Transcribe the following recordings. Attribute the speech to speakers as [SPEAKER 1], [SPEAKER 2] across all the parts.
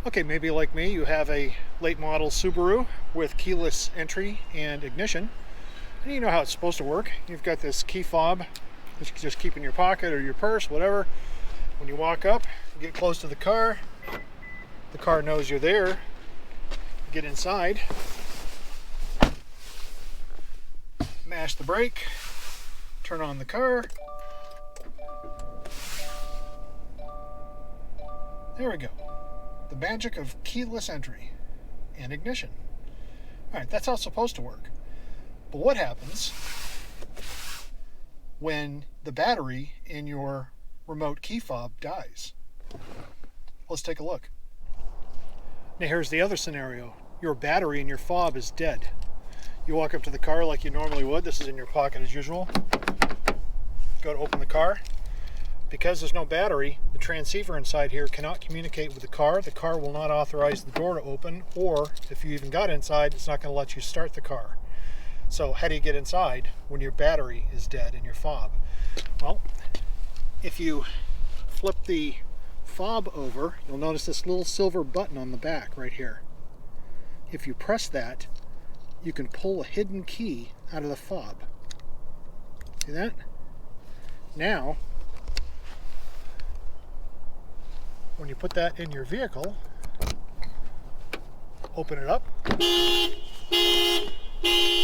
[SPEAKER 1] Okay, maybe like me, you have a late model Subaru with keyless entry and ignition. And you know how it's supposed to work. You've got this key fob that you can just keep in your pocket or your purse, whatever. When you walk up, you get close to the car knows you're there. You get inside, mash the brake, turn on the car. There we go. The magic of keyless entry and ignition. All right, that's how it's supposed to work. But what happens when the battery in your remote key fob dies? Let's take a look. Now here's the other scenario. Your battery in your fob is dead. You walk up to the car like you normally would. This is in your pocket as usual. Go to open the car. Because there's no battery, the transceiver inside here cannot communicate with the car. The car will not authorize the door to open, or if you even got inside, it's not going to let you start the car. So how do you get inside when your battery is dead in your fob? Well, if you flip the fob over, you'll notice this little silver button on the back right here. If you press that, you can pull a hidden key out of the fob. See that? Now, when you put that in your vehicle, open it up,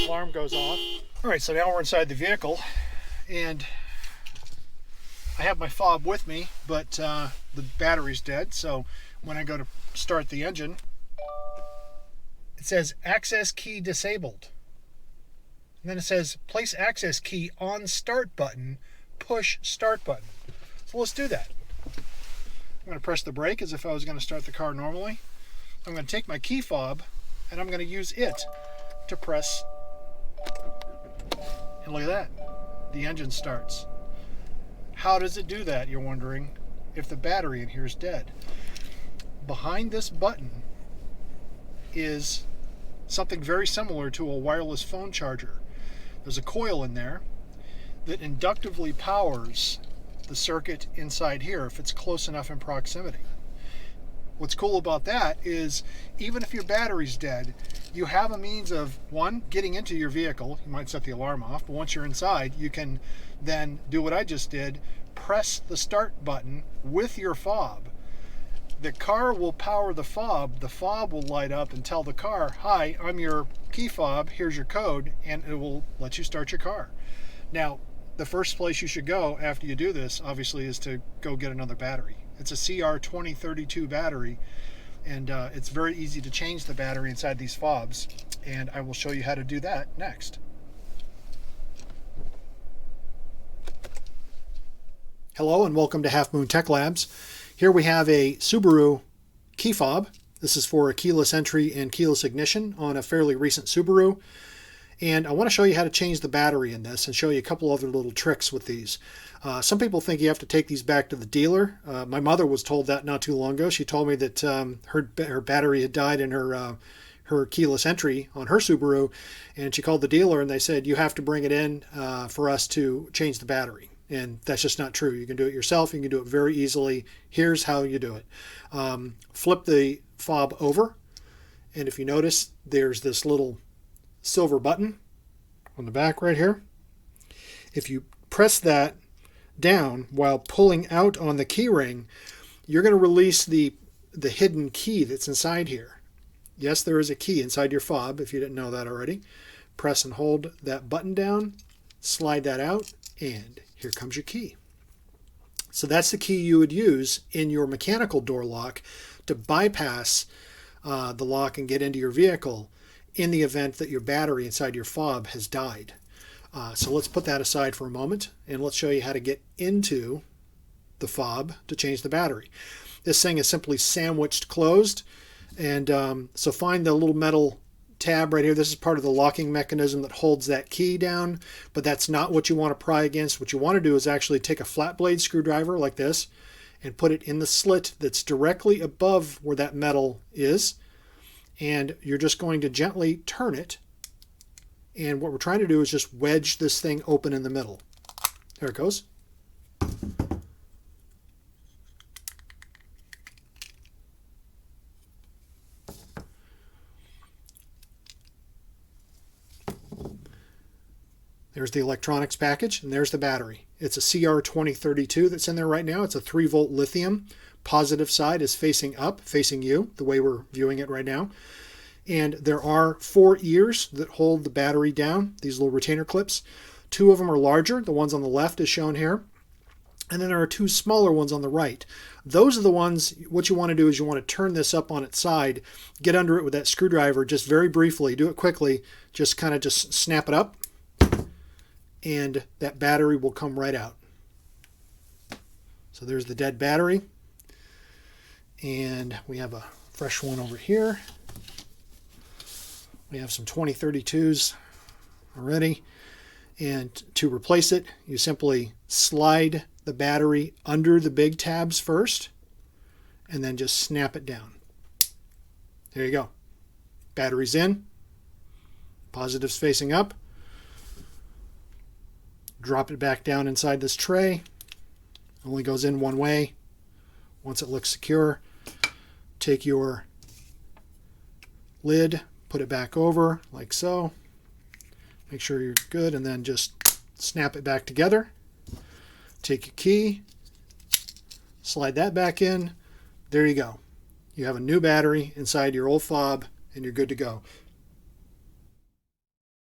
[SPEAKER 1] alarm goes off. All right, so now we're inside the vehicle, and I have my fob with me, but the battery's dead. So when I go to start the engine, it says access key disabled. And then it says place access key on start button, push start button. So let's do that. I'm going to press the brake as if I was going to start the car normally. I'm going to take my key fob and I'm going to use it to press. And look at that. The engine starts. How does it do that, you're wondering, if the battery in here is dead? Behind this button is something very similar to a wireless phone charger. There's a coil in there that inductively powers the circuit inside here if it's close enough in proximity. What's cool about that is even if your battery's dead, you have a means of, one, getting into your vehicle. You might set the alarm off, but once you're inside, you can then do what I just did, press the start button with your fob. The car will power the fob will light up and tell the car, hi, I'm your key fob, here's your code, and it will let you start your car. Now, the first place you should go after you do this, obviously, is to go get another battery. It's a CR2032 battery, and it's very easy to change the battery inside these fobs, and I will show you how to do that next. Hello and welcome to Half Moon Tech Labs. Here we have a Subaru key fob. This is for a keyless entry and keyless ignition on a fairly recent Subaru. And I want to show you how to change the battery in this and show you a couple other little tricks with these. Some people think you have to take these back to the dealer. My mother was told that not too long ago. She told me that her battery had died in her keyless entry on her Subaru, and she called the dealer and they said, you have to bring it in for us to change the battery. And that's just not true. You can do it yourself. You can do it very easily. Here's how you do it. Flip the fob over, and if you notice, there's this little silver button on the back right here. If you press that down while pulling out on the key ring, you're going to release the hidden key that's inside here. Yes, there is a key inside your fob, if you didn't know that already. Press and hold that button down, slide that out, and here comes your key. So that's the key you would use in your mechanical door lock to bypass the lock and get into your vehicle in the event that your battery inside your fob has died. So let's put that aside for a moment and let's show you how to get into the fob to change the battery. This thing is simply sandwiched closed, and so find the little metal tab right here. This is part of the locking mechanism that holds that key down, but that's not what you want to pry against. What you want to do is actually take a flat blade screwdriver like this and put it in the slit that's directly above where that metal is, and you're just going to gently turn it, and what we're trying to do is just wedge this thing open in the middle. There it goes. There's the electronics package, and there's the battery. It's a CR2032 that's in there right now. It's a 3-volt lithium. Positive side is facing up, facing you, the way we're viewing it right now. And there are 4 ears that hold the battery down, these little retainer clips. 2 of them are larger. The ones on the left is shown here. And then there are 2 smaller ones on the right. Those are the ones, what you want to do is you want to turn this up on its side, get under it with that screwdriver just very briefly, do it quickly, just kind of just snap it up, and that battery will come right out. So there's the dead battery. And we have a fresh one over here. We have some 2032s already. And to replace it, you simply slide the battery under the big tabs first, and then just snap it down. There you go. Battery's in. Positive's facing up. Drop it back down inside this tray. Only goes in one way. Once it looks secure, take your lid, put it back over like so. Make sure you're good, and then just snap it back together. Take your key, slide that back in. There you go. You have a new battery inside your old FOB, and you're good to go.